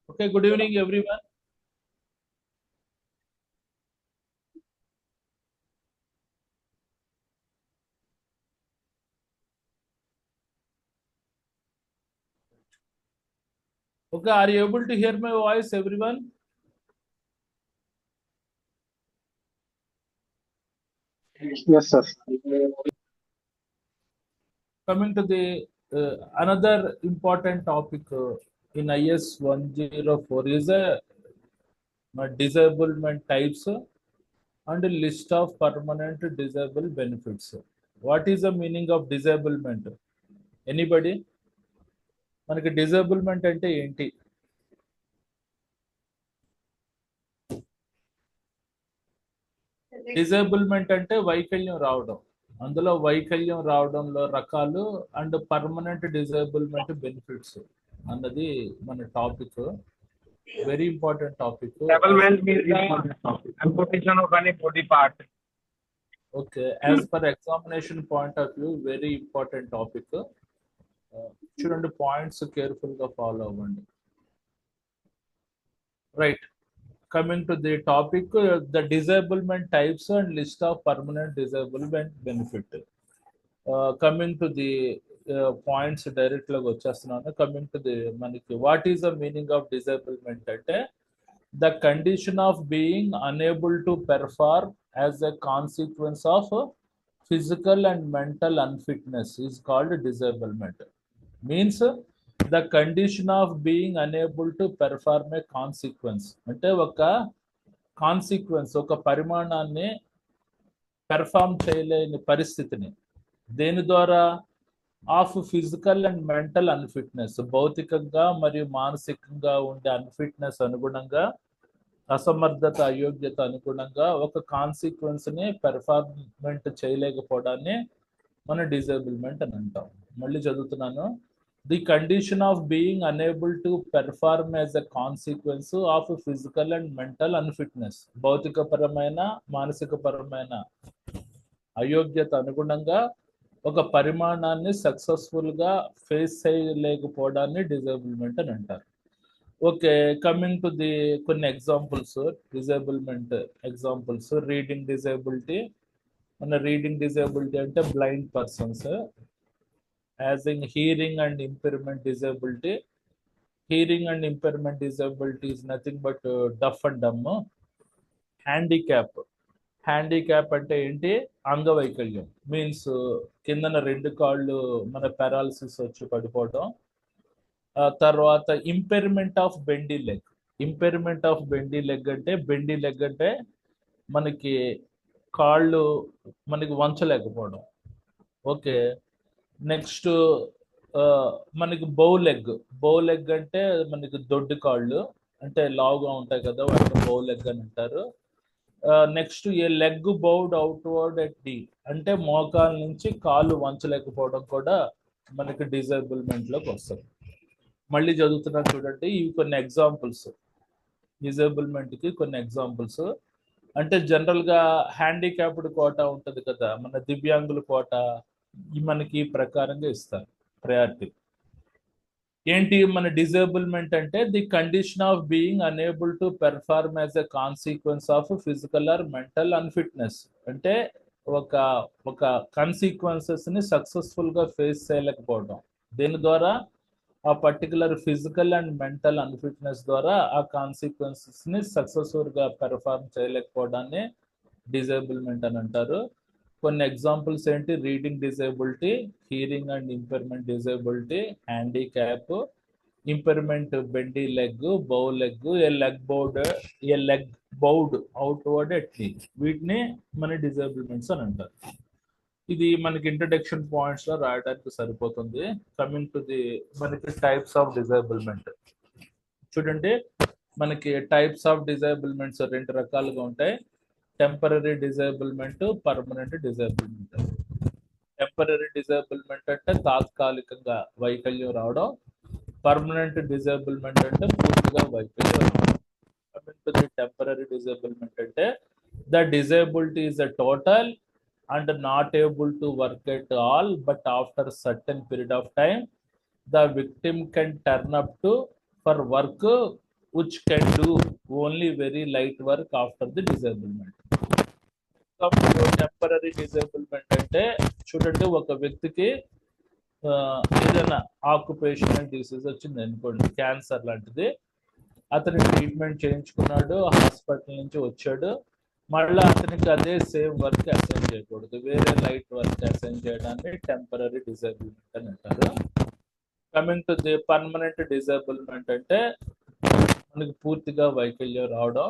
Okay, good evening, everyone. Okay, are you able to hear my voice, everyone? Yes, sir. Coming to the another important topic in IS 104 is disablement types and a list of permanent disable benefits. What is the meaning of disablement? Anybody? మనకి disablement అంటే ఏంటి? Disablement అంటే వైకల్యం రావడం. అందులో వైకల్యం రావడంలో రకాలు అండ్ పర్మనెంట్ డిజేబుల్మెంట్ బెనిఫిట్స్ అన్నది మన topic. Very important topic. Development means amputation of any body part. Okay, as per examination point of view very important topic. చూడండి, పాయింట్స్ కేర్ఫుల్ గా ఫాలో అవ్వండి. Right, coming to the topic, the disablement types and list of permanent disablement benefit. Coming to the points direct లాగా వచ్చేస్తున్నాను. Coming to the మనకి what is the meaning of disablement అంటే the condition of being unable to perform as a consequence of physical and mental unfitness is called disablement. Means the condition of being unable to perform a consequence అంటే ఒక consequence, ఒక పరిమాణాన్ని perform చేయలేని పరిస్థితిని, దేని ద్వారా? Of physical and mental అన్ఫిట్నెస్, భౌతికంగా మరియు మానసికంగా ఉండే అన్ఫిట్నెస్ అనుగుణంగా, అసమర్థత, అయోగ్యత అనుగుణంగా ఒక కాన్సిక్వెన్స్ ని పెర్ఫార్మెంట్ చేయలేకపోవడాన్ని మన డిజేబుల్మెంట్ అని అంటాం. మళ్ళీ చదువుతున్నాను. The condition of being unable to perform as a consequence of physical and mental unfitness, భౌతిక పరమైన మానసిక పరమైన అయోగ్యత అనుగుణంగా ఒక పరిమాణాన్ని సక్సెస్ఫుల్ గా ఫేస్ చేయలేకపోవడాన్ని డిజేబుల్మెంట్ అని అంటారు. ఓకే, కమింగ్ టు ది కొన్ని examples, disablement examples. Reading disability. మన రీడింగ్ డిజేబిలిటీ అంటే blind persons. As in hearing and impairment disability. Hearing and impairment disability is nothing but deaf and dumb. Handicap. Handicap అంటే ఏంటి? అంగవైకల్యం. Means కిందన రెండు కాళ్ళు మన పారాలసిస్ వచ్చి పడిపోవడం. తర్వాత impairment of bendy leg. Impairment of bendy leg అంటే, బెండీ లెగ్ అంటే మనకి కాళ్ళు మనకి వంచలేకపోవడం. ఓకే, నెక్స్ట్ మనకి బౌ లెగ్. బౌ లెగ్ అంటే మనకి దొడ్డి కాళ్ళు, అంటే లావుగా ఉంటాయి కదా, వాటిని బౌ లెగ్ అని అంటారు. Next a leg bowed outward at the అంటే మోకాల నుంచి కాళ్ళు వంచలేకపోవడం కూడా మనకి డిజేబుల్మెంట్ లోకి వస్తుంది. మళ్ళీ చదువుతున్నాను చూడండి, ఇవి కొన్ని ఎగ్జాంపుల్స్, డిజేబుల్మెంట్ కి కొన్ని ఎగ్జాంపుల్స్. అంటే జనరల్ గా హ్యాండిక్యాప్డ్ కోటా ఉంటది కదా, మన దివ్యాంగుల కోటా, మనకి ప్రకారంగా ఇస్తారు ప్రయారిటీ. ఏంటి మన డిజేబుల్మెంట్ అంటే? The condition of being unable to perform as a consequence of physical or mental unfitness అంటే ఒక ఒక కాన్సిక్వెన్సెస్ ని సక్సెస్ఫుల్ గా ఫేస్ చేయలేకపోవడం. దీని ద్వారా ఆ పర్టికులర్ ఫిజికల్ అండ్ మెంటల్ అన్ఫిట్నెస్ ద్వారా ఆ కాన్సిక్వెన్సెస్ ని సక్సెస్ఫుల్ గా పెర్ఫార్మ్ చేయలేకపోవడాన్ని డిజేబుల్మెంట్ అని అంటారు. కొన్ని ఎగ్జాంపుల్స్ ఏంటి? Reading disability, hearing and impairment disability, handicap, impairment bendy leg, bow leg, a leg bowed outward at knee. వీటిని మన డిజేబుల్మెంట్స్ అని అంటారు. ఇది మనకి ఇంట్రడక్షన్ పాయింట్స్ లో రాయడానికి సరిపోతుంది. కమింగ్ టు ది మనకి టైప్స్ ఆఫ్ డిజేబుల్మెంట్. చూడండి, మనకి టైప్స్ ఆఫ్ డిజేబుల్మెంట్స్ రెండు రకాలుగా ఉంటాయి. Temporary disablement, permanent disablement. Temporary disablement అంటే తాత్కాలికంగా వైకల్యం రావడం. పర్మనెంట్ డిజేబుల్మెంట్ అంటే పూర్తిగా వైకల్యం రావడం. టెంపరరీ డిజేబుల్మెంట్ అంటే the disability is a total and not able to work at all, but after a certain period of time the victim can turn up to for work which can do only very light work after the disablement. Temporary disablement అంటే చూడండి, ఒక వ్యక్తికి ఏదైనా occupational disease వచ్చింది అనుకోండి, cancer లాంటిది, అతని treatment చేయించుకున్నాడు, hospital నుంచి వచ్చాడు, మళ్ళీ అతనికి అదే సేమ్ వర్క్ అసైన్ చేయకూడదు, వేరే లైట్ వర్క్ అసైన్ చేయడాన్ని టెంపరీ డిజేబుల్మెంట్ అని అంటారు. Coming to the permanent disablement అంటే మనకి పూర్తిగా వైకల్యం రావడం.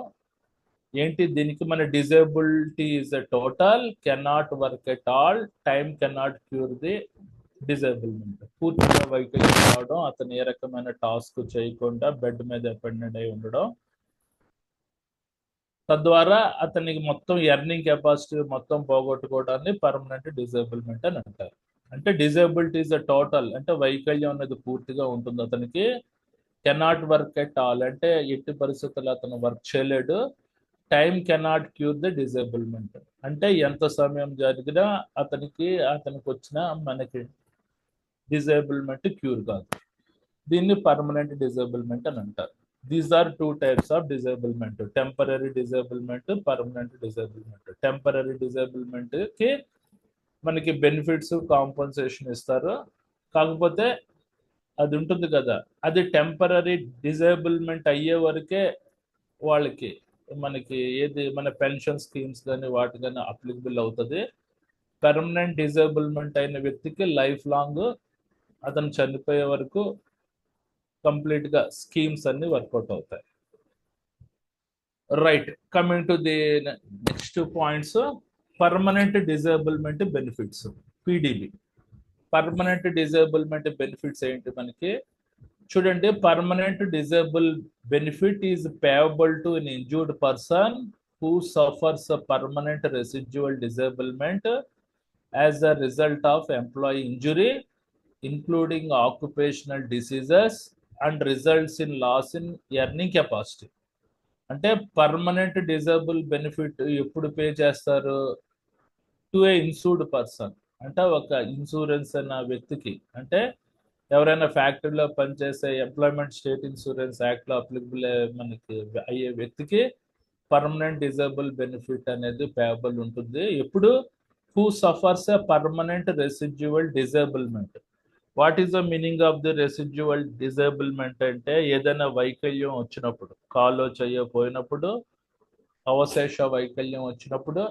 ఏంటి దీనికి? మన disability is a total, cannot work at all, time cannot cure the disablement. పూర్తిగా వైకల్యం రావడం, అతను ఏ రకమైన టాస్క్ చేయకుండా బెడ్ మీద డిపెండెంట్ అయి ఉండడం, తద్వారా అతనికి మొత్తం ఎర్నింగ్ కెపాసిటీ మొత్తం పోగొట్టుకోవడాన్ని పర్మనెంట్ డిజేబుల్మెంట్ అని అంటారు. అంటే డిజేబిలిటీ ఈజ్ అ టోటల్ అంటే వైకల్యం అనేది పూర్తిగా ఉంటుంది అతనికి. కెనాట్ వర్క్ ఎట్ ఆల్ అంటే ఎట్టి పరిస్థితుల్లో అతను వర్క్ చేయలేడు. Time cannot cure the disablement అంటే ఎంత సమయం జరిగినా అతనికి వచ్చిన మనకి డిజేబుల్మెంట్ క్యూర్ కాదు. దీన్ని పర్మనెంట్ డిజేబుల్మెంట్ అని అంటారు. These are 2 types of disablement: temporary disablement, permanent disablement. Temporary disablement కి మనకి బెనిఫిట్స్, కాంపన్సేషన్ ఇస్తారు. కాకపోతే అది ఉంటుంది కదా, అది టెంపరీ డిజేబుల్మెంట్ అయ్యే వరకే వాళ్ళకి మనకి ఏది మన పెన్షన్ స్కీమ్స్ కానీ వాటి కానీ అప్లికబుల్ అవుతుంది. పర్మనెంట్ డిజేబుల్మెంట్ అయిన వ్యక్తికి లైఫ్ లాంగ్ అతను చనిపోయే వరకు కంప్లీట్ గా స్కీమ్స్ అన్ని వర్కౌట్ అవుతాయి. Right, coming to the next points, permanent disablement benefits, PDB. Permanent disablement benefits ఏంటి మనకి? చూడండి, permanent disable benefit is payable to an injured person who suffers a permanent residual disablement as a result of employee injury, including occupational diseases, and results in loss in earning capacity. అంటే permanent disable benefit ఎప్పుడు pay చేస్తారు? To A insured person అంటే ఒక insurance అన్న వ్యక్తికి, అంటే ఎవరైనా ఫ్యాక్టరీలో పనిచేసే ఎంప్లాయ్మెంట్ స్టేట్ ఇన్సూరెన్స్ యాక్ట్ లో అప్లికబుల్ మనకి అయ్యే వ్యక్తికి పర్మనెంట్ డిజేబుల్ బెనిఫిట్ అనేది పేయబుల్ ఉంటుంది. ఎప్పుడు? Who suffers a permanent residual disablement. What is the meaning of the residual disablement అంటే ఏదైనా వైకల్యం వచ్చినప్పుడు, కాలో చేయకపోయినప్పుడు, అవశేష వైకల్యం వచ్చినప్పుడు,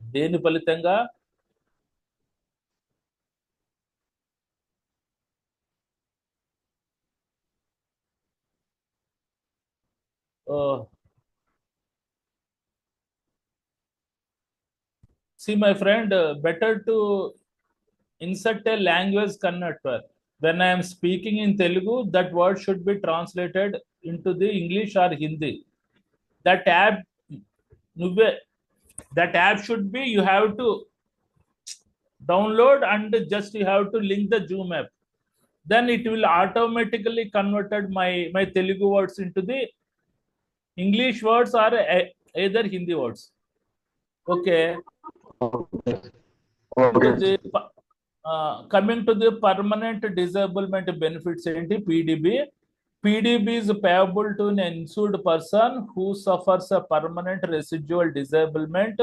దేని ఫలితంగా see my friend, better to insert a language converter. When I am speaking in Telugu, that word should be translated into the English or Hindi. That app should be, you have to download and just you have to link the Zoom app. Then it will automatically converted my Telugu words into the English words or either Hindi words. Okay. Coming to the permanent disablement benefits ఏంటి? PDB. PDB is payable to an insured person who suffers a permanent residual disablement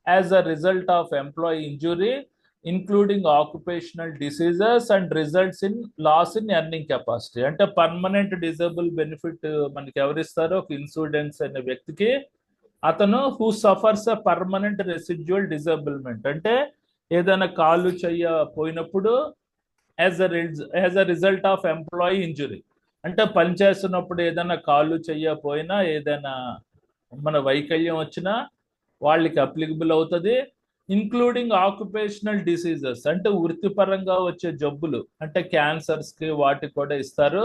as a result of employee injury, including occupational diseases, and results in loss in earning capacity. అంటే permanent disable benefit మనకి ఎవరిస్తారో? ఒక insurance అనే వ్యక్తికి, అతను who suffers a permanent residual disablement అంటే ఏదైనా కాలు పోయినప్పుడు as a result of employee injury, అంటే పనిచేస్తున్నప్పుడు ఏదైనా కాలు పోయినా, ఏదైనా మన వైకల్యం వచ్చినా వాళ్ళకి అప్లికబుల్ అవుతుంది. ఇంక్లూడింగ్ ఆక్యుపేషనల్ డిసీజెస్ అంటే వృత్తిపరంగా వచ్చే జబ్బులు, అంటే క్యాన్సర్స్ కి వాటికి కూడా ఇస్తారు.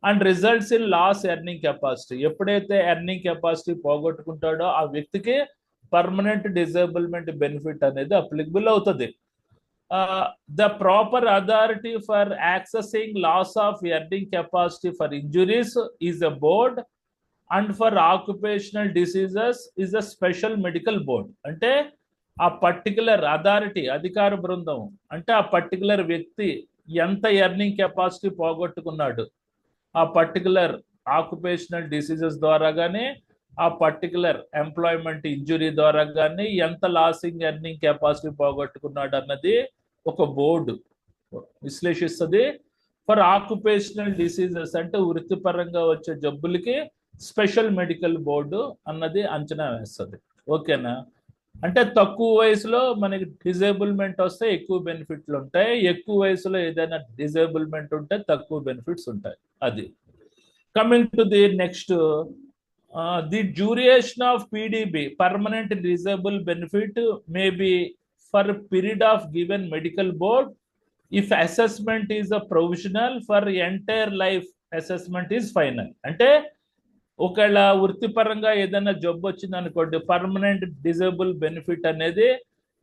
And results in loss earning capacity, ఎప్పుడైతే ఎర్నింగ్ కెపాసిటీ పోగొట్టుకుంటాడో ఆ వ్యక్తికి పర్మనెంట్ డిజేబుల్మెంట్ బెనిఫిట్ అనేది అప్లికబుల్ అవుతుంది. The proper authority for accessing loss of earning capacity for injuries is a board, and for occupational diseases is a special medical board. అంటే ఆ particular authority, అధికార బృందం, అంటే ఆ పర్టికులర్ వ్యక్తి ఎంత ఎర్నింగ్ కెపాసిటీ పోగొట్టుకున్నాడు, ఆ పర్టికులర్ ఆక్యుపేషనల్ డిసీజెస్ ద్వారా కానీ ఆ పర్టికులర్ ఎంప్లాయ్మెంట్ ఇంజురీ ద్వారా కానీ ఎంత లాసింగ్ ఎర్నింగ్ కెపాసిటీ పోగొట్టుకున్నాడు అన్నది ఒక బోర్డు విశ్లేషిస్తుంది. ఫర్ ఆక్యుపేషనల్ డిసీజెస్ అంటే వృత్తిపరంగా వచ్చే జబ్బులకి స్పెషల్ మెడికల్ బోర్డు అన్నది అంచనా వేస్తుంది. ఓకేనా? అంటే తక్కువ వయసులో మనకి డిజేబుల్మెంట్ వస్తే ఎక్కువ బెనిఫిట్లు ఉంటాయి, ఎక్కువ వయసులో ఏదైనా డిజేబుల్మెంట్ ఉంటే తక్కువ బెనిఫిట్స్ ఉంటాయి. అది coming to the next, the duration of PDB permanent disable benefit may be for period of given medical board if assessment is a provisional for entire life assessment is final. అంటే ఒకవేళ వృత్తిపరంగా ఏదైనా జబ్బు వచ్చింది అనుకోండి, permanent disable benefit అనేది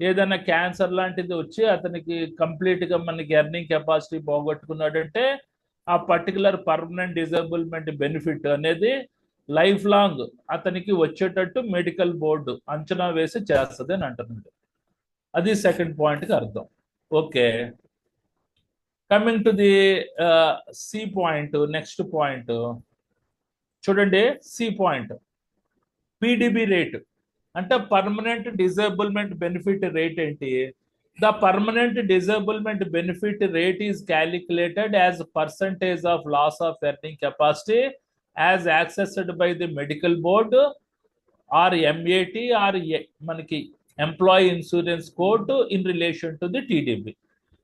ఏదైనా cancer లాంటిది వచ్చి అతనికి కంప్లీట్గా మనకి ఎర్నింగ్ కెపాసిటీ పోగొట్టుకున్నాడంటే ఆ పర్టికులర్ పర్మనెంట్ డిజేబుల్మెంట్ బెనిఫిట్ అనేది లైఫ్ లాంగ్ అతనికి వచ్చేటట్టు మెడికల్ బోర్డు అంచనా వేసి చేస్తుంది అని అంటున్నాడు. అది సెకండ్ పాయింట్కి అర్థం. Okay, coming to the C point, next point చూడండి. సి పాయింట్, పీడీబీ రేట్ అంటే పర్మనెంట్ డిజేబుల్మెంట్ బెనిఫిట్ రేట్ ఏంటి? The permanent disablement benefit rate is calculated as percentage of loss of earning capacity as accessed by the medical board or MAT or మనకి employee insurance code in relation to the TDB.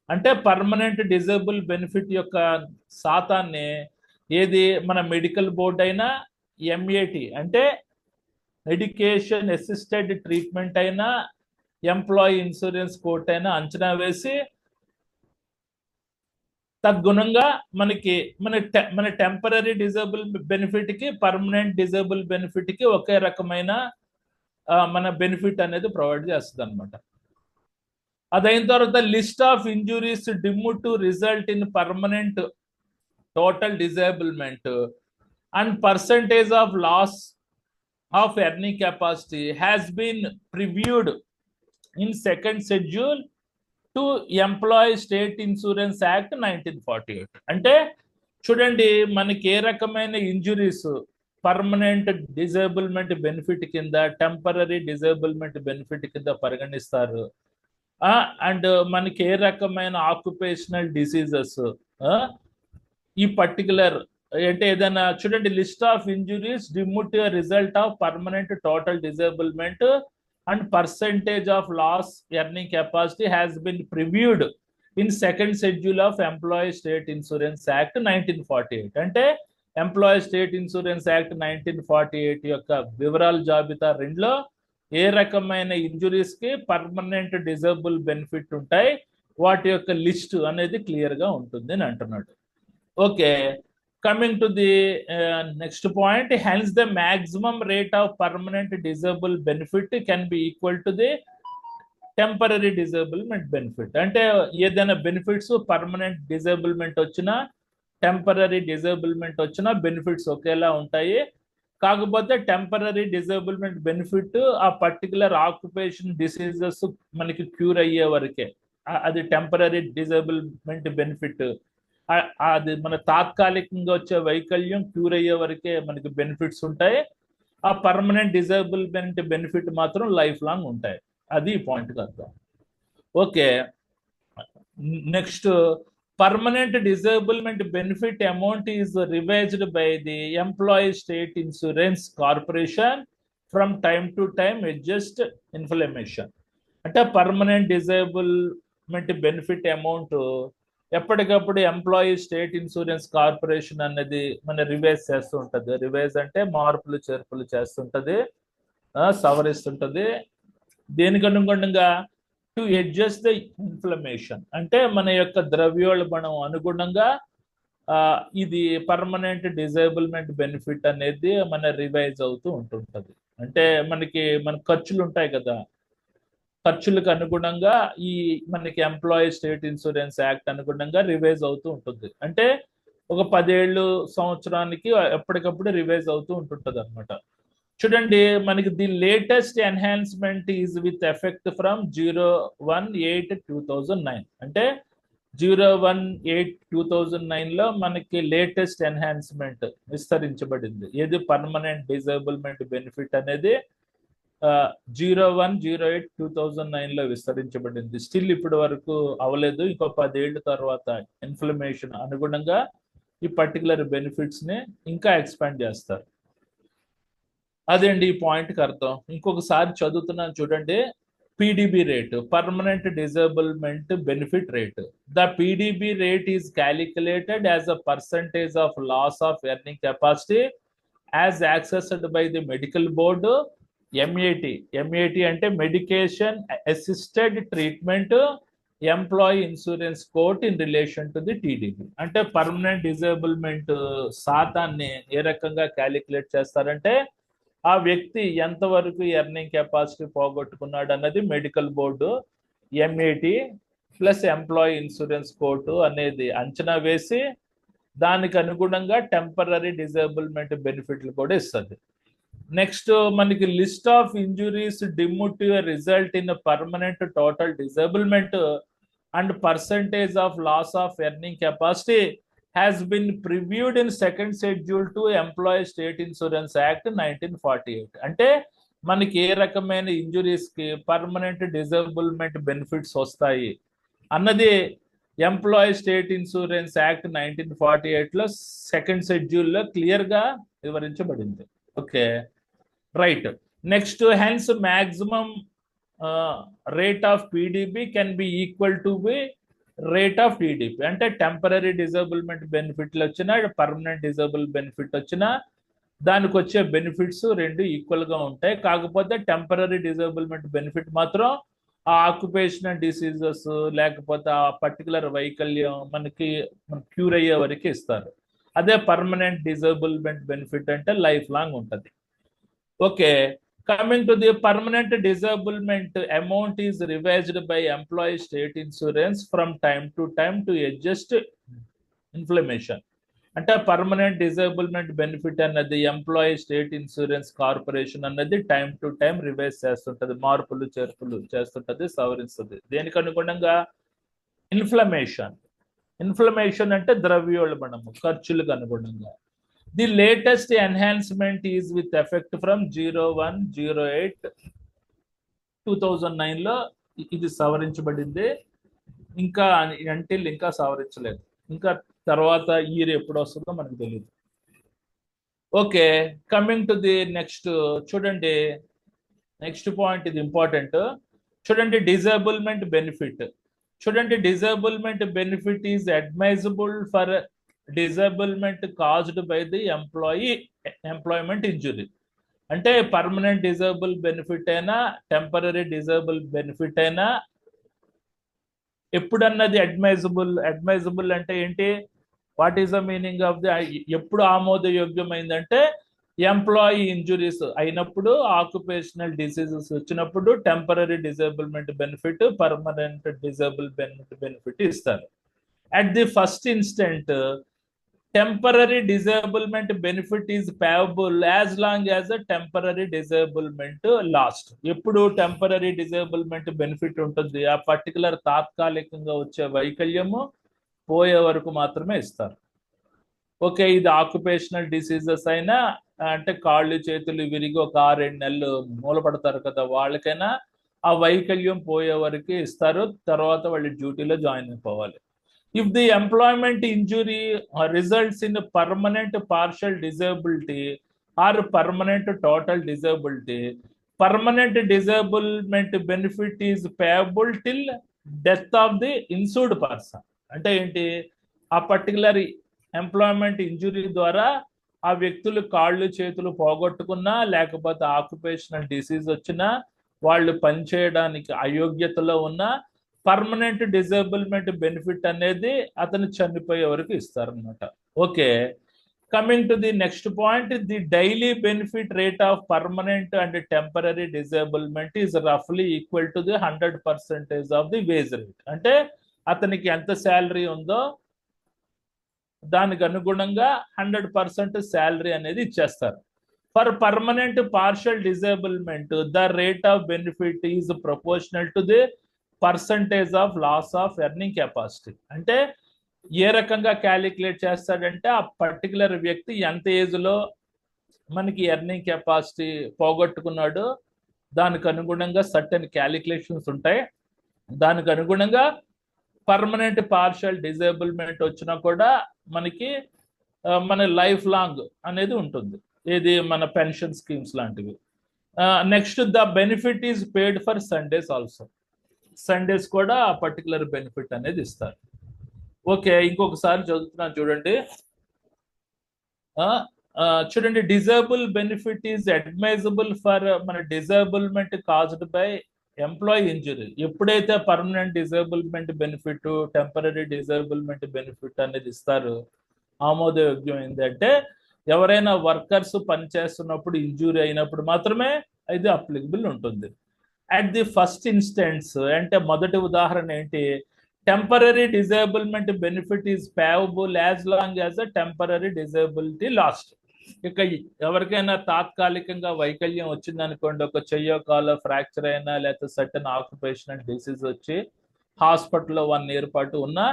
అంటే permanent disable benefit యొక్క శాతాన్ని ఏది మన medical board అయినా, MAT అంటే medication assisted treatment అయినా, employee insurance code అయినా అంచనా వేసి తద్గుణంగా మనకి మన టెంపరీ డిజేబుల్ బెనిఫిట్కి పర్మనెంట్ డిజేబుల్ బెనిఫిట్కి ఒకే రకమైన మన బెనిఫిట్ అనేది ప్రొవైడ్ చేస్తుంది అనమాట. అదైన తర్వాత list of injuries dim to result in permanent total disablement and percentage of loss of earning capacity has been previewed in second schedule to Employee State Insurance Act 1948. అంటే చూడండి, మనకి ఏ రకమైన ఇంజురీస్ పర్మనెంట్ డిజేబుల్మెంట్ బెనిఫిట్ కింద, temporary disablement benefit కింద పరిగణిస్తారు, and మనకి ఏ రకమైన ఆక్యుపేషనల్ డిసీజెస్ ఈ పర్టికులర్ అంటే ఏదైనా చూడండి, list of injuries deemed result of permanent total disablement and percentage of loss earning capacity has been previewed in second schedule of employee state insurance act 1948. అంటే ఎంప్లాయీ స్టేట్ ఇన్సూరెన్స్ యాక్ట్ 1948 యొక్క వివరాల జాబితా 2లో ఏ రకమైన injuries కి permanent disable benefit ఉంటాయి వాటి యొక్క లిస్ట్ అనేది క్లియర్ గా ఉంటుంది అని అంటున్నాడు. Okay, coming to the next point, hence the maximum rate of permanent disable benefit can be equal to the temporary disablement benefit. అంటే ఏదైనా బెనిఫిట్స్ పర్మనెంట్ డిజేబుల్మెంట్ వచ్చినా, టెంపరీ డిజేబుల్మెంట్ వచ్చినా బెనిఫిట్స్ ఒకేలా ఉంటాయి. కాకపోతే టెంపరీ డిజేబుల్మెంట్ బెనిఫిట్ ఆ particular occupation diseases మనకి cure అయ్యే వరకే, అది టెంపరీ డిజేబుల్మెంట్ బెనిఫిట్. అది మన తాత్కాలికంగా వచ్చే వైకల్యం క్యూర్ అయ్యే వరకే మనకి బెనిఫిట్స్ ఉంటాయి. ఆ పర్మనెంట్ డిజేబుల్మెంట్ బెనిఫిట్ మాత్రం లైఫ్ లాంగ్ ఉంటాయి. అది పాయింట్ అర్థం. Okay, next, permanent disablement benefit amount is revised by the employee state insurance corporation from time to time adjust inflammation. అంటే పర్మనెంట్ డిజేబుల్మెంట్ బెనిఫిట్ అమౌంట్ ఎప్పటికప్పుడు employee state insurance corporation అనేది మన revise చేస్తూ ఉంటుంది. Revise అంటే మార్పులు చేర్పులు చేస్తుంటది, సవరిస్తుంటది. దేనికి అనుగుణంగా? టు అడ్జస్ట్ ద ఇన్ఫ్లమేషన్, అంటే మన యొక్క ద్రవ్యోల్బణం అనుగుణంగా ఇది పర్మనెంట్ డిజేబుల్మెంట్ బెనిఫిట్ అనేది మన రివైజ్ అవుతూ ఉంటుంటది. అంటే మన ఖర్చులు ఉంటాయి కదా, ఖర్చులకు అనుగుణంగా ఈ మనకి ఎంప్లాయీ స్టేట్ ఇన్సూరెన్స్ యాక్ట్ అనుగుణంగా రివైజ్ అవుతూ ఉంటుంది. అంటే ఒక 10 ఏళ్ళు సంవత్సరానికి ఎప్పటికప్పుడు రివైజ్ అవుతూ ఉంటుంటది అనమాట. చూడండి, మనకి the latest enhancement is with effect from 01/8/2009. అంటే 01/8/2009లో మనకి లేటెస్ట్ ఎన్హాన్స్మెంట్ విస్తరించబడింది. ఏది పర్మనెంట్ డిజేబుల్మెంట్ బెనిఫిట్ అనేది 01/08/2009లో విస్తరించబడింది. స్టిల్ ఇప్పటి వరకు అవ్వలేదు. ఇంకో 10 ఏళ్ళ తర్వాత ఇన్ఫ్లమేషన్ అనుగుణంగా ఈ పర్టికులర్ బెనిఫిట్స్ ని ఇంకా ఎక్స్పాండ్ చేస్తారు. అదేండి ఈ పాయింట్కి అర్థం. ఇంకొకసారి చదువుతున్నాను చూడండి. PDB rate, permanent disablement benefit rate. The PDB rate is calculated as a percentage of loss of earning capacity as accessed by the medical board. MAT అంటే medication assisted treatment employee insurance quote in relation to the TDB. అంటే permanent disablement శాతాన్ని ఏ రకంగా calculate చేస్తారంటే ఆ వ్యక్తి ఎంతవరకు earning capacity పోగొట్టుకున్నాడు అన్నది medical board MAT plus employee insurance court అనేది అంచనా వేసి దానికి అనుగుణంగా టెంపరరీ డిజేబుల్మెంట్ బెనిఫిట్లు కూడా ఇస్తుంది. నెక్స్ట్ మనకి list of injuries deemed to result in permanent total disablement and percentage of loss of earning capacity has been previewed in second schedule to Employee State Insurance Act 1948. అంటే మనకి ఏ రకమైన injuries కి permanent disablement benefits వస్తాయి అన్నది employee state insurance act 1948లో second షెడ్యూల్లో clear గా వివరించబడింది. Okay right. Next hence maximum rate of PDB can be equal to be rate of TDP. అంటే టెంపరరీ డిజేబుల్మెంట్ బెనిఫిట్లు వచ్చినా పర్మనెంట్ డిజేబుల్ బెనిఫిట్ వచ్చినా దానికి వచ్చే బెనిఫిట్స్ రెండు ఈక్వల్ గా ఉంటాయి. కాకపోతే టెంపరరీ డిజేబుల్మెంట్ బెనిఫిట్ మాత్రం ఆ ఆక్యుపేషనల్ డిసీజెస్ లేకపోతే ఆ పర్టికులర్ వైకల్యం మనకి క్యూర్ అయ్యే వరకు ఇస్తారు. అదే పర్మనెంట్ డిజేబుల్మెంట్ బెనిఫిట్ అంటే లైఫ్ లాంగ్ ఉంటుంది. Okay, coming to the permanent disablement, amount is revised by employee state insurance from time to time to adjust inflammation. అంటే పర్మనెంట్ డిజేబుల్మెంట్ బెనిఫిట్ అన్నది ఎంప్లాయీ స్టేట్ ఇన్సూరెన్స్ కార్పొరేషన్ అన్నది time to time revise చేస్తుంటది, మార్పులు చేర్పులు చేస్తుంటది, సవరిస్తుంది. దేనికి అనుగుణంగా? Inflammation అంటే ద్రవ్యోల్బణము, ఖర్చులకు అనుగుణంగా. The latest enhancement is with effect from 01/08/2009లో ఇది సవరించబడింది. ఇంకా ఇంకా సవరించలేదు. ఇంకా తర్వాత ఇయర్ ఎప్పుడు వస్తుందో మనకు తెలియదు. Okay, coming to the next చూడండి. నెక్స్ట్ పాయింట్ ఇది ఇంపార్టెంట్. చూడండి డిజేబుల్మెంట్ బెనిఫిట్. చూడండి disablement benefit is admissible for disablement caused by the employment injury. అంటే పర్మనెంట్ డిజేబుల్ బెనిఫిట్ అయినా టెంపరరీ డిజేబుల్ బెనిఫిట్ అయినా ఎప్పుడన్నది అడ్మైజబుల్ అంటే ఏంటి? What is the meaning of the? ఎప్పుడు ఆమోదయోగ్యమైందంటే ఎంప్లాయీ ఇంజురీస్ అయినప్పుడు, ఆక్యుపేషనల్ డిసీజెస్ వచ్చినప్పుడు temporary disablement benefit, permanent disablement benefit ఇస్తారు. At the first instant, temporary disablement benefit is payable as long as a temporary disablement lasts. ఎప్పుడు temporary disablement benefit ఉంటుంది? ఆ particular తాత్కాలికంగా వచ్చే వైకల్యము పోయే వరకు మాత్రమే ఇస్తారు. ఓకే, ఇది ఆక్యుపేషనల్ డిసీజెస్ అయినా, అంటే కాళ్ళు చేతులు విరిగి ఒక 6-7 నెలలు మూలపడతారు కదా, వాళ్ళకైనా ఆ వైకల్యం పోయే వరకు ఇస్తారు. తర్వాత వాళ్ళు డ్యూటీలో జాయిన్ అయిపోవాలి. If the employment injury results in a permanent partial disability or permanent total disability, permanent disablement benefit is payable till death of the insured person. అంటే ఏంటి? ఆ పర్టికులర్ ఎంప్లాయ్మెంట్ ఇంజురీ ద్వారా ఆ వ్యక్తులు కాళ్ళు చేతులు పోగొట్టుకున్నా, లేకపోతే ఆక్యుపేషనల్ డిసీజ్ వచ్చినా, వాళ్ళు పనిచేయడానికి అయోగ్యతలో ఉన్న పర్మనెంట్ డిజేబుల్మెంట్ బెనిఫిట్ అనేది అతను చనిపోయే వరకు ఇస్తారనమాట. Okay, coming to the next point, the daily benefit rate of permanent and temporary disablement is రఫ్లీ equal to the 100% of the wage rate. అంటే అతనికి ఎంత శాలరీ ఉందో దానికి అనుగుణంగా 100% శాలరీ అనేది ఇచ్చేస్తారు. For permanent partial disablement the rate of benefit is proportional to the percentage of loss of earning capacity. అంటే ఏ రకంగా క్యాలిక్యులేట్ చేస్తాడంటే ఆ పర్టికులర్ వ్యక్తి ఎంత ఏజ్లో మనకి ఎర్నింగ్ కెపాసిటీ పోగొట్టుకున్నాడు, దానికి అనుగుణంగా సర్టెన్ క్యాలిక్యులేషన్స్ ఉంటాయి. దానికి అనుగుణంగా పర్మనెంట్ పార్షియల్ డిజేబుల్మెంట్ వచ్చినా కూడా మనకి మన లైఫ్ లాంగ్ అనేది ఉంటుంది. ఇది మన పెన్షన్ స్కీమ్స్ లాంటివి. Next the benefit is paid for Sundays also. Sundays కూడా ఆ పర్టికులర్ బెనిఫిట్ అనేది ఇస్తారు. ఓకే, ఇంకొకసారి చదువుతున్నాను చూడండి. చూడండి, disable benefit is admissible for మన disablement caused by employee injury. ఎప్పుడైతే permanent disablement benefit, temporary disablement benefit అనేది ఇస్తారు, ఆమోదయోగ్యం ఏంటంటే ఎవరైనా వర్కర్స్ పనిచేస్తున్నప్పుడు ఇంజూరీ అయినప్పుడు మాత్రమే ఇది అప్లికబుల్ ఉంటుంది. అట్ ది ఫస్ట్ ఇన్స్టెన్స్ అంటే మొదటి ఉదాహరణ ఏంటి, temporary disablement benefit is payable as long as a temporary disability last. ఇక ఎవరికైనా తాత్కాలికంగా వైకల్యం వచ్చిందనుకోండి, ఒక చెయ్యో కాలో ఫ్రాక్చర్ అయినా లేకపోతే సర్టన్ ఆక్యుపేషనల్ డిసీజ్ వచ్చి హాస్పిటల్లో 1 year పాటు ఉన్నా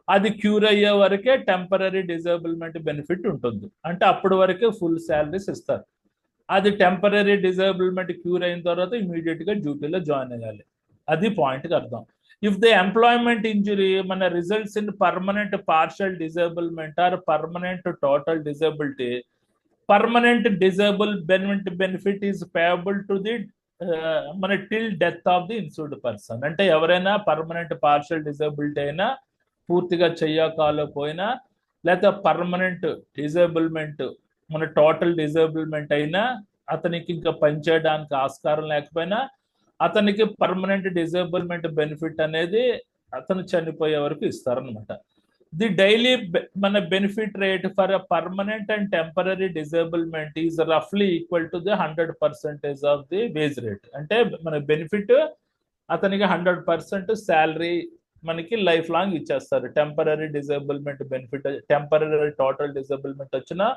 అది క్యూర్ అయ్యే వరకే టెంపరీ డిజేబుల్మెంట్ బెనిఫిట్ ఉంటుంది. అంటే అప్పటి వరకే ఫుల్ శాలరీస్ ఇస్తారు. అది టెంపరీ డిజేబుల్మెంట్ క్యూర్ అయిన తర్వాత ఇమీడియట్ గా డ్యూటీలో జాయిన్ అయ్యాలి. అది పాయింట్కి అర్థం. If the employment injury మన results in permanent partial disablement or permanent total disability, permanent disable benefit is payable to the మన till death of the insured person. అంటే ఎవరైనా పర్మనెంట్ పార్షియల్ డిజబిలిటీ అయినా, పూర్తిగా చెయ్యకాలో పోయినా, లేదా పర్మనెంట్ డిజేబుల్మెంట్ మన total disablement అయినా, అతనికి ఇంకా పనిచేయడానికి ఆస్కారం లేకపోయినా అతనికి పర్మనెంట్ డిజేబుల్మెంట్ బెనిఫిట్ అనేది అతను చనిపోయే వరకు ఇస్తారనమాట. ది డైలీ మన benefit rate for permanent and temporary disablement is రఫ్లీ equal to the 100% of the wage rate. అంటే మన బెనిఫిట్ అతనికి 100% శాలరీ మనకి లైఫ్ లాంగ్ ఇచ్చేస్తారు. Temporary disablement benefit, temporary total disablement వచ్చినా,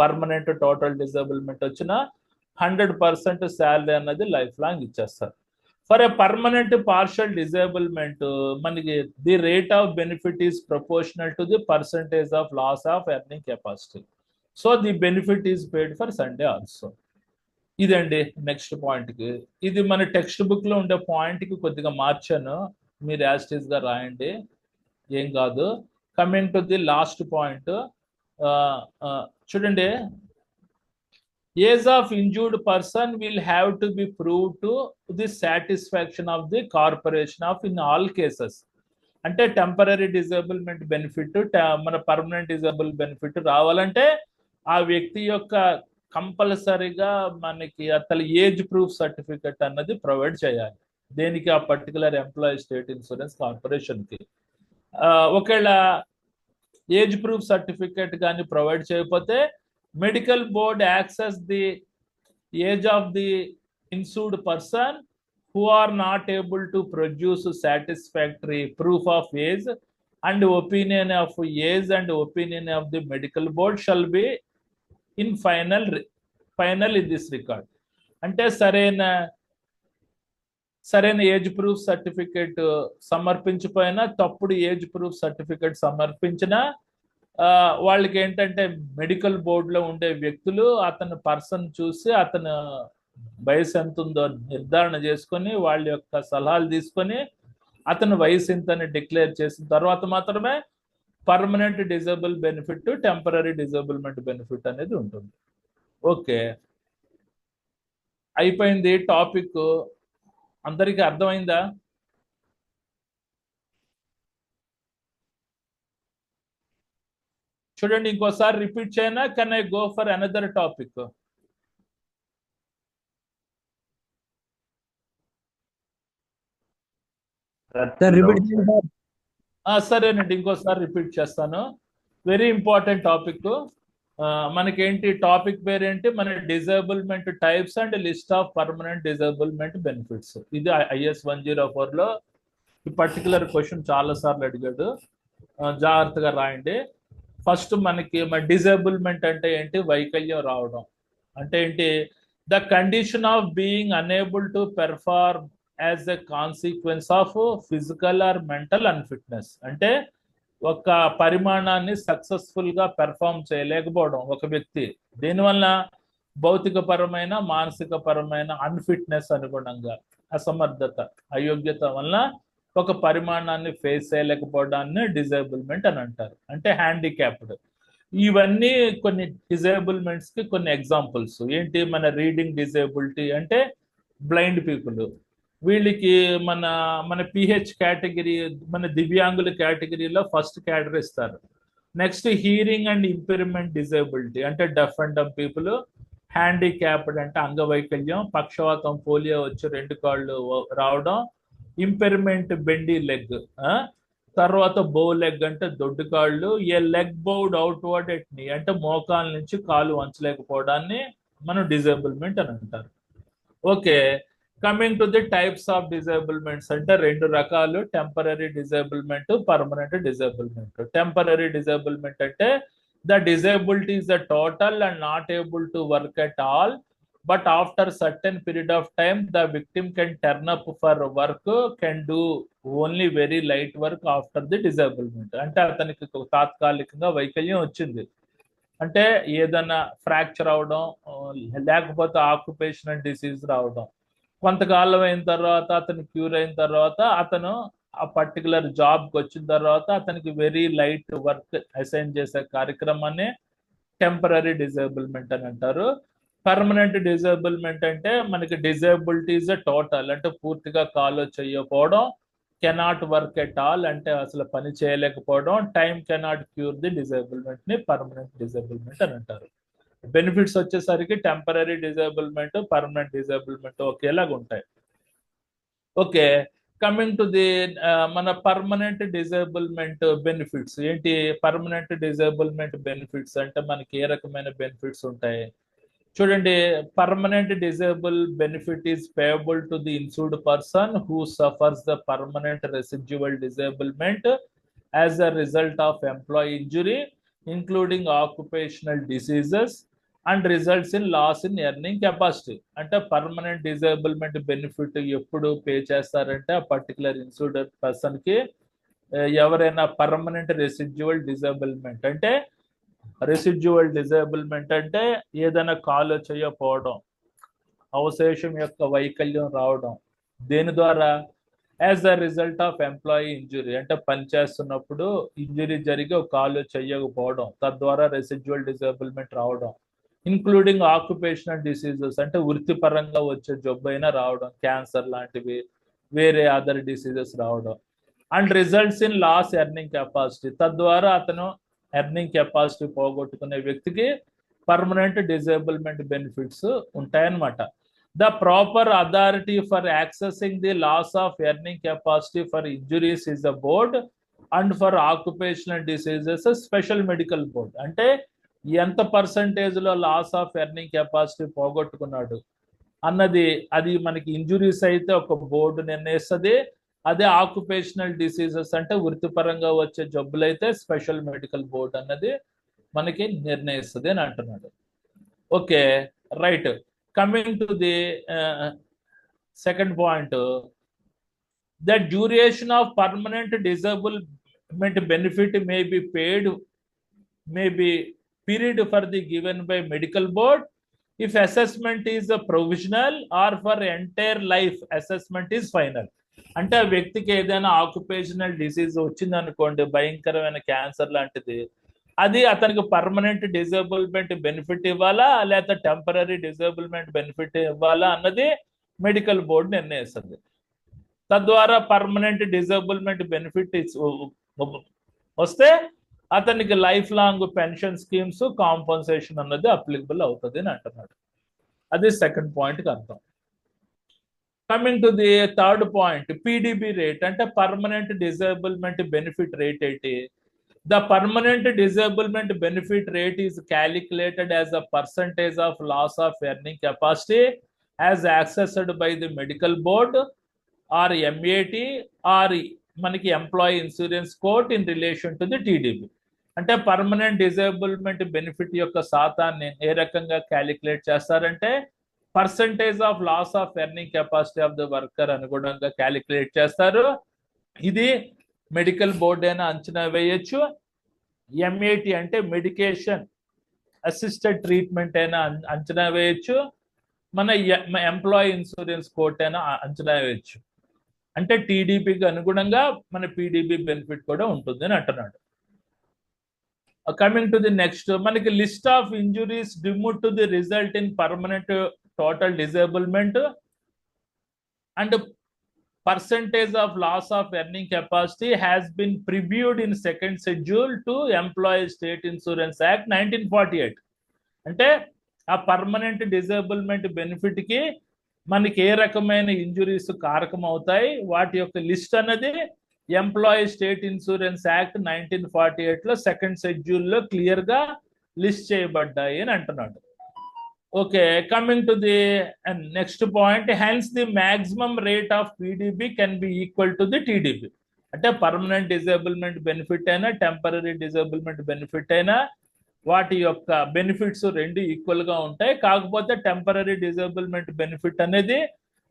పర్మనెంట్ టోటల్ డిజేబుల్మెంట్ వచ్చినా 100% శాలరీ అన్నది లైఫ్ లాంగ్ ఇచ్చేస్తారు. For a permanent partial disablement మనకి the rate of benefit is proportional to the percentage of loss of earning capacity. So the benefit is paid for Sunday also. ఇదండి next పాయింట్కి. ఇది మన text book లో ఉండే పాయింట్కి కొద్దిగా మార్చాను, మీరు యాస్టీస్ గా రాయండి, ఏం కాదు. Coming to the last point, చూడండి, age of injured person will have to be prove to the satisfaction of the corporation of in all cases. అంటే టెంపరీ డిజేబుల్మెంట్ బెనిఫిట్, మన పర్మనెంట్ డిజేబుల్ బెనిఫిట్ రావాలంటే ఆ వ్యక్తి యొక్క కంపల్సరీగా మనకి అతని ఏజ్ ప్రూఫ్ సర్టిఫికెట్ అన్నది ప్రొవైడ్ చేయాలి. దేనికి, ఆ పర్టికులర్ ఎంప్లాయీ స్టేట్ ఇన్సూరెన్స్ కార్పొరేషన్కి. ఒకవేళ ఏజ్ ప్రూఫ్ సర్టిఫికెట్ కానీ ప్రొవైడ్ చేయకపోతే medical board access the age of the insured person who are not able to produce satisfactory proof of age, and opinion of age and opinion of the medical board shall be in final in this record. అంటే సరైన age proof certificate సమర్పించిపోయినా, తప్పుడు age proof certificate సమర్పించినా వాళ్ళకి ఏంటంటే medical బోర్డులో ఉండే వ్యక్తులు అతని person చూసి అతను వయసు ఎంత ఉందో నిర్ధారణ చేసుకొని వాళ్ళ యొక్క సలహాలు తీసుకొని అతని వయసు ఎంతని డిక్లేర్ చేసిన తర్వాత మాత్రమే permanent disable benefit, temporary disablement benefit అనేది ఉంటుంది. ఓకే, అయిపోయింది టాపిక్. అందరికీ అర్థమైందా? చూడండి, ఇంకోసారి రిపీట్ చేయనా? Can I go for another topic? సరేనండి, ఇంకోసారి రిపీట్ చేస్తాను. Very important topic. మనకేంటి టాపిక్ పేరేంటి? మన disablement types and list of permanent disablement benefits. ఇది IS 104 లో ఈ పర్టికులర్ క్వశ్చన్ చాలా సార్లు అడిగాడు, జాగ్రత్తగా రాయండి. ఫస్ట్ మనకి డిజేబుల్మెంట్ అంటే ఏంటి? వైకల్యం రావడం అంటే ఏంటి? The condition of being unable to perform as a consequence of physical or mental unfitness. అంటే ఒక పరిమాణాన్ని సక్సెస్ఫుల్ గా పెర్ఫామ్ చేయలేకపోవడం ఒక వ్యక్తి, దీనివల్ల భౌతిక పరమైన మానసిక పరమైన అన్ఫిట్నెస్ అనుగుణంగా అసమర్థత అయోగ్యత వల్ల ఒక పరిమాణాన్ని ఫేస్ చేయలేకపోవడాన్ని డిజేబుల్మెంట్ అని అంటారు, అంటే హ్యాండిక్యాప్డ్. ఇవన్నీ కొన్ని డిజేబుల్మెంట్స్ కి కొన్ని ఎగ్జాంపుల్స్ ఏంటి? మన రీడింగ్ డిజేబిలిటీ అంటే బ్లైండ్ పీపుల్, వీళ్ళకి మన మన పిహెచ్ కేటగిరీ, మన దివ్యాంగుల కేటగిరీలో ఫస్ట్ క్యాడర్ ఇస్తారు. Next hearing and impairment disability అంటే deaf and dumb people. Handicapped అంటే అంగవైకల్యం, పక్షవాతం, పోలియో వచ్చి 2 కాళ్ళు రావడం. ఇంపైర్మెంట్ బెండీ లెగ్, తర్వాత బో లెగ్ అంటే దొడ్డు కాళ్ళు. ఏ లెగ్ బౌడ్ అవుట్వర్డ్ ఎట్ నీ అంటే మోకాల నుంచి కాలు వంచలేకపోవడాన్ని మనం డిజేబుల్మెంట్ అని అంటారు. Okay, coming to the types of disablements అంటే 2 రకాలు: temporary disablement, permanent disablement. Temporary disablement అంటే the disability is a total and not able to work at all, but after certain period of time the victim can turn up for work, can do only very light work after the disablement. అంటే అతనికి తాత్కాలికంగా వైకల్యం వచ్చింది అంటే ఏదైనా fracture అవడం, లేకపోతే occupational disease రావడం, కొంతకాలం అయిన తర్వాత అతను క్యూర్ అయిన తర్వాత అతను ఆ పర్టికులర్ జాబ్కి వచ్చిన తర్వాత అతనికి వెరీ లైట్ వర్క్ అసైన్ చేసే కార్యక్రమాన్ని టెంపరరీ డిజేబుల్మెంట్ అని అంటారు. పర్మనెంట్ డిజేబుల్మెంట్ అంటే మనకి డిజేబిలిటీస్ టోటల్ అంటే పూర్తిగా కాలో చేయకపోవడం, కెనాట్ వర్క్ ఎట్ ఆల్ అంటే అసలు పని చేయలేకపోవడం, time cannot cure the disablement ని పర్మనెంట్ డిజేబుల్మెంట్ అని అంటారు. బెనిఫిట్స్ వచ్చేసరికి టెంపరరీ డిజేబుల్మెంట్, పర్మనెంట్ డిజేబుల్మెంట్ ఒకేలాగా ఉంటాయి. ఓకే, కమింగ్ టు ది మన పర్మనెంట్ డిజేబుల్మెంట్ బెనిఫిట్స్ ఏంటి? పర్మనెంట్ డిజేబుల్మెంట్ బెనిఫిట్స్ అంటే మనకి ఏ రకమైన బెనిఫిట్స్ ఉంటాయి చూడండి. Permanent disable benefit is payable to the insured person who suffers the permanent residual disablement as a result of employee injury including occupational diseases and results in loss in earning capacity. అంటే permanent disablement benefit ఎప్పుడు pay చేస్తారంటే ఆ particular insured person కి ఎవరైనా permanent residual disablement అంటే, residual disablement అంటే ఏదైనా కాలు చేయకపోవడం, అవశేషం యొక్క వైకల్యం రావడం, దేని ద్వారా? As a result of employee injury అంటే పనిచేస్తున్నప్పుడు ఇంజురీ జరిగి ఒక కాలు చేయకపోవడం, తద్వారా రెసిడ్యువల్ డిజేబుల్మెంట్ రావడం. ఇంక్లూడింగ్ ఆక్యుపేషనల్ డిసీజెస్ అంటే వృత్తిపరంగా వచ్చే జబ్బు అయినా రావడం, క్యాన్సర్ లాంటివి, వేరే అదర్ డిసీజెస్ రావడం. And results in loss earning capacity, తద్వారా అతను ఎర్నింగ్ కెపాసిటీ పోగొట్టుకునే వ్యక్తికి పర్మనెంట్ డిజేబుల్మెంట్ బెనిఫిట్స్ ఉంటాయన్నమాట. The proper authority for accessing the loss of earning capacity for injuries is the board and for occupational diseases special medical board. అంటే ఎంత percentage లో loss of earning capacity పోగొట్టుకున్నాడు అన్నది అది మనకి ఇంజురీస్ అయితే ఒక బోర్డు నిర్ణయిస్తుంది, అదే ఆక్యుపేషనల్ డిసీజెస్ అంటే వృత్తిపరంగా వచ్చే జబ్బులు అయితే స్పెషల్ మెడికల్ బోర్డు అన్నది మనకి నిర్ణయిస్తుంది అని అంటున్నాడు. Okay, right. Coming to the second point, the duration of permanent disablement benefit may be paid, may be period for the given by medical board if assessment is a provisional or for entire life assessment is final. అంటే ఆ వ్యక్తికి ఏదైనా occupational disease వచ్చింది అనుకోండి, భయంకరమైన cancer లాంటిది, అది అతనికి పర్మనెంట్ డిజేబుల్మెంట్ బెనిఫిట్ ఇవ్వాలా లేకపోతే టెంపరరీ డిజేబుల్మెంట్ బెనిఫిట్ ఇవ్వాలా అన్నది మెడికల్ బోర్డు నిర్ణయిస్తుంది. తద్వారా పర్మనెంట్ డిజేబుల్మెంట్ బెనిఫిట్ వస్తే అతనికి life long pension schemes, compensation అన్నది అప్లికబుల్ అవుతుంది అని అంటున్నాడు. అది సెకండ్ పాయింట్కి అర్థం. Coming to the third point, PDB rate అంటే పర్మనెంట్ డిజేబుల్మెంట్ బెనిఫిట్ రేట్ ఏంటి? The permanent disablement benefit rate is calculated as a percentage of loss of earning capacity as accessed by the medical board or MAT or మనకి employee insurance court in relation to the TDB. అంటే permanent disablement benefit యొక్క శాతాన్ని ఏ రకంగా calculate చేస్తారంటే percentage of loss of earning capacity of the worker అనుగుణంగా calculate చేస్తారు. ఇది medical board అయినా అంచనా వేయొచ్చు. MAT అంటే మెడికేషన్ అసిస్టెడ్ ట్రీట్మెంట్ అయినా అంచనా వేయొచ్చు. మన ఎంప్లాయీ ఇన్సూరెన్స్ కోట్ అయినా అంచనా వేయొచ్చు. అంటే TDPకి అనుగుణంగా మన PDB బెనిఫిట్ కూడా ఉంటుంది అని అంటున్నాడు. కమింగ్ టు ది నెక్స్ట్, మనకి list of injuries due to the result in permanent total disablement and percentage of loss of earning capacity has been previewed in second schedule to Employee State Insurance Act 1948. అంటే ఆ permanent disablement benefit కి మనకి ఏ రకమైన injuries కారకం అవుతాయి వాటి యొక్క లిస్ట్ అన్నది ఎంప్లాయీ స్టేట్ ఇన్సూరెన్స్ యాక్ట్ 1948 లో సెకండ్ షెడ్యూల్ లో క్లియర్ గా లిస్ట్ చేయబడ్డాయి అని అంటున్నాడు. Okay, coming to the next point, hence the maximum rate of PDB can be equal to the TDB. అంటే పర్మనెంట్ డిజేబుల్మెంట్ బెనిఫిట్ అయినా టెంపరీ డిజేబుల్మెంట్ బెనిఫిట్ అయినా వాటి యొక్క బెనిఫిట్స్ రెండు ఈక్వల్ గా ఉంటాయి. కాకపోతే టెంపరీ డిజేబుల్మెంట్ బెనిఫిట్ అనేది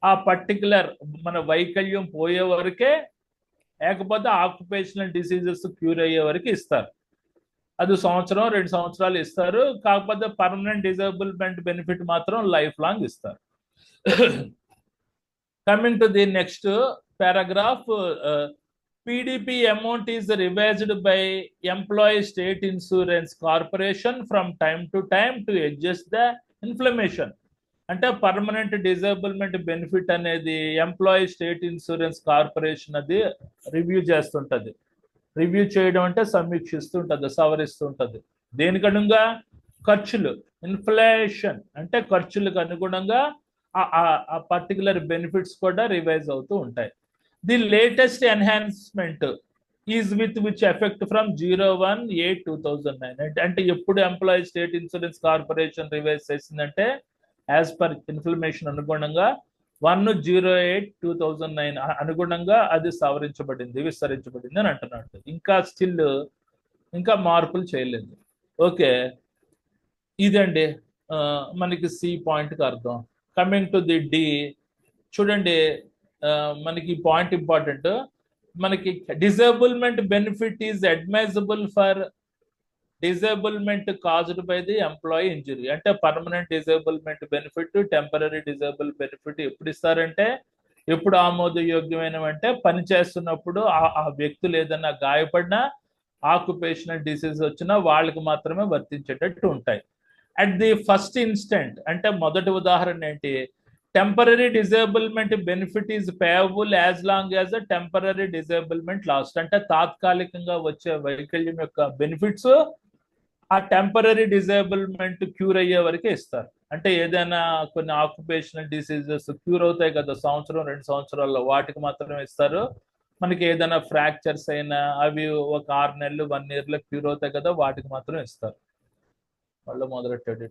ఆ పర్టికులర్ మన వైకల్యం పోయే వరకే, లేకపోతే ఆక్యుపేషనల్ డిసీజెస్ క్యూర్ అయ్యే వరకు ఇస్తారు. అది సంవత్సరం 2 సంవత్సరాలు ఇస్తారు. కాకపోతే పర్మనెంట్ డిజేబుల్మెంట్ బెనిఫిట్ మాత్రం లైఫ్ లాంగ్ ఇస్తారు. Coming to the next paragraph, PDP amount is revised by employee state insurance corporation from time to time to adjust the inflammation. అంటే పర్మనెంట్ డిజేబుల్మెంట్ బెనిఫిట్ అనేది ఎంప్లాయీ స్టేట్ ఇన్సూరెన్స్ కార్పొరేషన్ అది review చేస్తుంటది. Review చేయడం అంటే సమీక్షిస్తుంటది, సవరిస్తుంటది. దేనికనుగుణంగా? ఖర్చులు, inflation అంటే ఖర్చులకు అనుగుణంగా ఆ పర్టికులర్ బెనిఫిట్స్ కూడా రివైజ్ అవుతూ ఉంటాయి. The latest enhancement is with which effect from 01/8/2009. అంటే ఎప్పుడు employee state insurance corporation revise చేసిందంటే యాజ్ పర్ ఇన్ఫర్మేషన్ అనుగుణంగా 1/08/2009 అనుగుణంగా అది సవరించబడింది, విస్తరించబడింది అని అంటున్నాడు. ఇంకా స్టిల్ ఇంకా మార్పులు చేయలేదు. ఓకే, ఇదండి మనకి C పాయింట్కి అర్థం. కమింగ్ టు ది D, చూడండి మనకి పాయింట్ ఇంపార్టెంట్. మనకి disablement benefit is admissible for disablement caused by the employee injury. అంటే permanent disablement benefit, temporary disable benefit ఎప్పుడు ఇస్తారంటే, ఎప్పుడు ఆమోదయోగ్యమైనవంటే పని చేస్తున్నప్పుడు ఆ వ్యక్తులు ఏదైనా గాయపడినా, ఆక్యుపేషనల్ డిసీజ్ వచ్చినా వాళ్ళకి మాత్రమే వర్తించేటట్టు ఉంటాయి. అట్ ది ఫస్ట్ ఇన్స్టెంట్ అంటే మొదటి ఉదాహరణ ఏంటి, temporary disablement benefit is payable as long as a temporary disablement last. అంటే తాత్కాలికంగా వచ్చే వైకల్యం యొక్క బెనిఫిట్స్ ఆ టెంపరీ డిజేబుల్మెంట్ క్యూర్ అయ్యే వరకే ఇస్తారు. అంటే ఏదైనా కొన్ని ఆక్యుపేషనల్ డిసీజెస్ క్యూర్ అవుతాయి కదా సంవత్సరం 2 సంవత్సరాల్లో, వాటికి మాత్రమే ఇస్తారు. మనకి ఏదైనా ఫ్రాక్చర్స్ అయినా అవి ఒక 6 నెలలు 1 year లో క్యూర్ అవుతాయి కదా, వాటికి మాత్రం ఇస్తారు. మళ్ళీ మొదలెట్టాడు.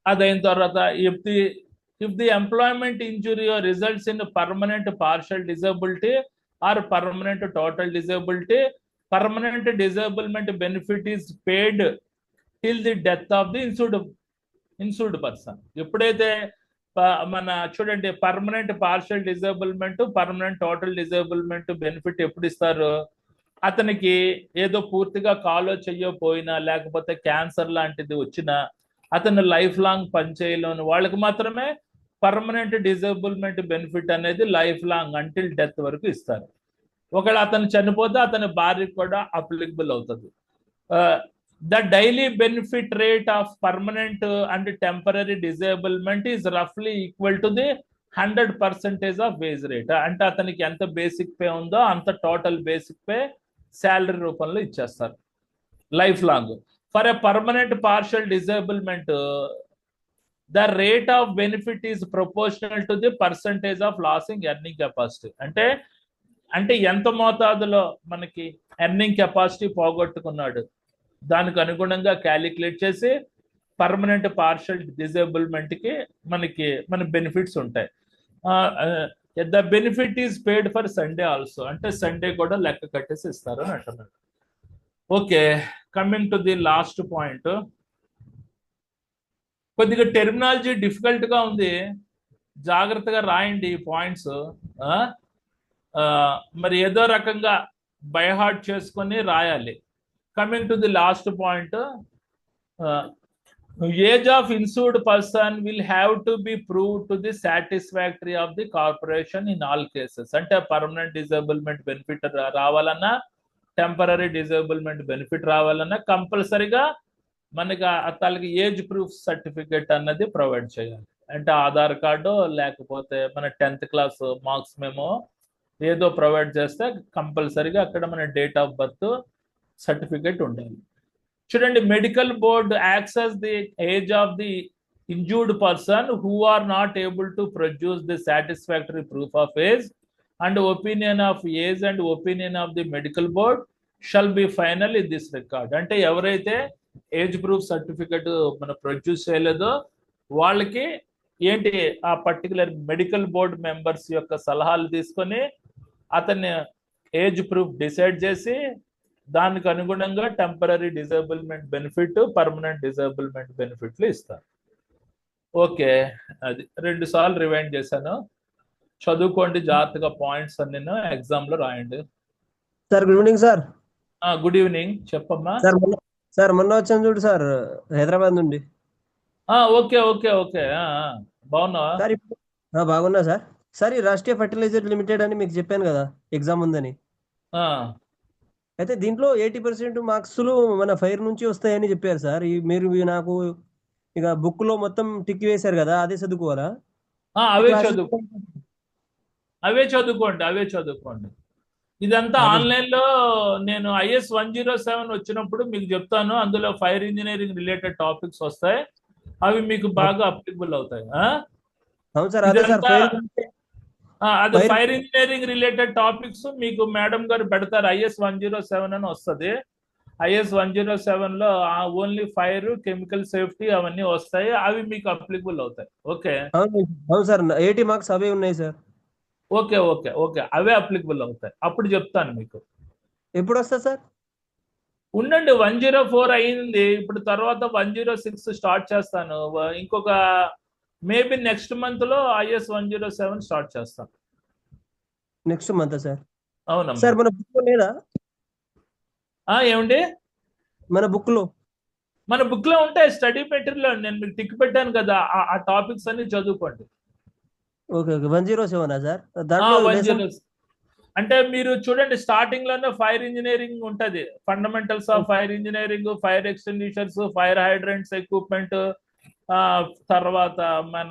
అదైన తర్వాత if the employment injury results in permanent partial disability or permanent total disability, permanent disablement benefit is paid till the death of the insured person. ఎప్పుడైతే మన చూడండి permanent partial disablement, permanent total disablement benefit ఎప్పుడు ఇస్తారు, అతనికి ఏదో పూర్తిగా కాలో చెయ్యపోయినా లేకపోతే క్యాన్సర్ లాంటిది వచ్చినా అతను లైఫ్ లాంగ్ పనిచేయలేని వాళ్ళకి మాత్రమే పర్మనెంట్ డిజేబుల్మెంట్ బెనిఫిట్ అనేది లైఫ్ లాంగ్ అంటిల్ డెత్ వరకు ఇస్తారు. ఒకవేళ అతను చనిపోతే అతని భార్యకు కూడా అప్లికబుల్ అవుతుంది. The daily benefit rate of permanent and temporary disablement is రఫ్లీ equal to the 100% of wage rate. అంటే అతనికి ఎంత బేసిక్ పే ఉందో అంత టోటల్ బేసిక్ పే శాలరీ రూపంలో ఇచ్చేస్తారు life long. For a permanent partial disablement the rate of benefit is proportional to the percentage of losing earning capacity. అంటే ఎంత మోతాదులో మనకి ఎర్నింగ్ కెపాసిటీ పోగొట్టుకున్నాడు దానికి అనుగుణంగా క్యాలిక్యులేట్ చేసి పర్మనెంట్ పార్షియల్ డిజేబుల్మెంట్ కి మన బెనిఫిట్స్ ఉంటాయి. The benefit is paid for Sunday also, అంటే సండే కూడా లెక్క కట్టేసి ఇస్తారు అని అంటున్నాడు. Okay, coming to the last point. కొద్దిగా టెర్మినాలజీ డిఫికల్ట్ గా ఉంది, జాగ్రత్తగా రాయండి ఈ పాయింట్స్. మరి ఏదో రకంగా బైహార్ట్ చేసుకొని రాయాలి. Coming to the last point, age of insured person will have to be prove to the satisfactory of the corporation in all cases. అంటే పర్మనెంట్ డిజేబుల్మెంట్ బెనిఫిట్ రావాలన్నా, టెంపరీ డిజేబుల్మెంట్ బెనిఫిట్ రావాలన్నా కంపల్సరీగా మనకి తనకి ఏజ్ ప్రూఫ్ సర్టిఫికేట్ అన్నది provide చేయాలి. అంటే Aadhaar card లేకపోతే మన 10th క్లాస్ మార్క్స్ మేము ఏదో ప్రొవైడ్ చేస్తే కంపల్సరీగా అక్కడ మన డేట్ ఆఫ్ బర్త్ సర్టిఫికేట్ ఉండాలి. చూడండి, medical board access the age of the injured person who are not able to produce the satisfactory proof of age and opinion of age and opinion of the medical board shall be final in this record. అంటే ఎవరైతే age proof certificate మనం produce చేయలేదో వాళ్ళకి ఏంటి ఆ particular medical board members యొక్క సలహాలు తీసుకొని అతన్ని ఏజ్ ప్రూఫ్ డిసైడ్ చేసి దానికి అనుగుణంగా temporary disablement benefit, permanent disablement బెనిఫిట్లు ఇస్తారు. ఓకే, అది 2 సార్లు రివైండ్ చేశాను, చదువుకోండి జాగ్రత్తగా పాయింట్స్ అన్ని ఎగ్జామ్ లో రాయండి. Sir good evening sir. Good evening, చెప్పమ్మా. సార్ మొన్న వచ్చాను చూడు సార్, హైదరాబాద్ నుండి. ఓకే ఓకే ఓకే, బాగున్నావా? సార్ బాగున్నా సార్. సార్ ఈ రాష్ట్రీయ ఫర్టిలైజర్ లిమిటెడ్ అని మీకు చెప్పాను కదా ఎగ్జామ్ ఉందని. అయితే దీంట్లో 80% మార్క్స్లు మన ఫైర్ నుంచి వస్తాయని చెప్పారు సార్. మీరు నాకు ఇక బుక్ లో మొత్తం టిక్ వేశారు కదా, అదే చదువుకోవాలా? అవే చదువుకోండి. ఇదంతా ఆన్లైన్ లో నేను IS 107 వచ్చినప్పుడు మీకు చెప్తాను. అందులో ఫైర్ ఇంజనీరింగ్ రిలేటెడ్ టాపిక్స్ వస్తాయి, అవి మీకు బాగా అప్లికబుల్ అవుతాయి. అవును సార్, అదే సార్ అది ఫైర్ ఇంజనీరింగ్ రిలేటెడ్ టాపిక్స్ మీకు మేడం గారు పెడతారు. IS 107 అని వస్తుంది. IS 107 లో ఓన్లీ ఫైర్, కెమికల్ సేఫ్టీ అవన్నీ వస్తాయి, అవి మీకు అప్లికబుల్ అవుతాయి. ఓకే, అవును సార్, 80 మార్క్స్ అవే ఉన్నాయి సార్. ఓకే ఓకే ఓకే, అవే అప్లికబుల్ అవుతాయి. అప్పుడు చెప్తాను మీకు. ఎప్పుడు వస్తా సార్? ఉండండి, 104 అయింది, ఇప్పుడు తర్వాత 106 స్టార్ట్ చేస్తాను. ఇంకొక మేబీ నెక్స్ట్ మంత్ లో IS 107 స్టార్ట్ చేస్తాను. Next month sir? అవునమ్మా. సార్ మన బుక్ లో లేదా? ఏమండి? మన బుక్ లో ఉంటాయి స్టడీ మెటీరియల్, నేను మీకు టిక్ పెట్టాను కదా, ఆ టాపిక్స్ అన్ని చదువుకోండి. Okay okay, 107 sir? 107 అంటే మీరు చూడండి, స్టార్టింగ్ లోనే ఫైర్ ఇంజనీరింగ్ ఉంటది, fundamentals of fire engineering, fire extinguishers, fire hydrants equipment, తర్వాత మన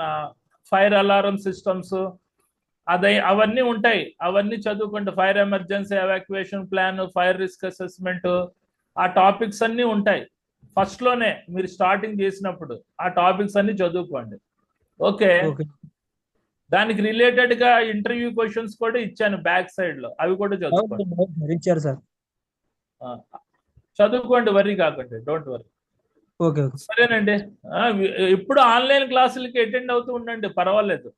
ఫైర్ అలారం సిస్టమ్స్, అవన్నీ ఉంటాయి, అవన్నీ చదువుకోండి. Fire emergency evacuation plan, fire risk assessment, ఆ టాపిక్స్ అన్ని ఉంటాయి ఫస్ట్ లోనే. మీరు స్టార్టింగ్ చేసినప్పుడు ఆ టాపిక్స్ అన్ని చదువుకోండి. ఓకే, దానికి రిలేటెడ్ గా ఇంటర్వ్యూ క్వశ్చన్స్ కూడా ఇచ్చాను బ్యాక్ సైడ్ లో, అవి కూడా చదువుకోండి. చదువుకోండి, వరీ కాకండి, డోంట్ వరీ. ఓకే, సరేనండి. ఇప్పుడు ఆన్లైన్ క్లాసులకి అటెండ్ అవుతూ ఉండండి, పర్వాలేదు.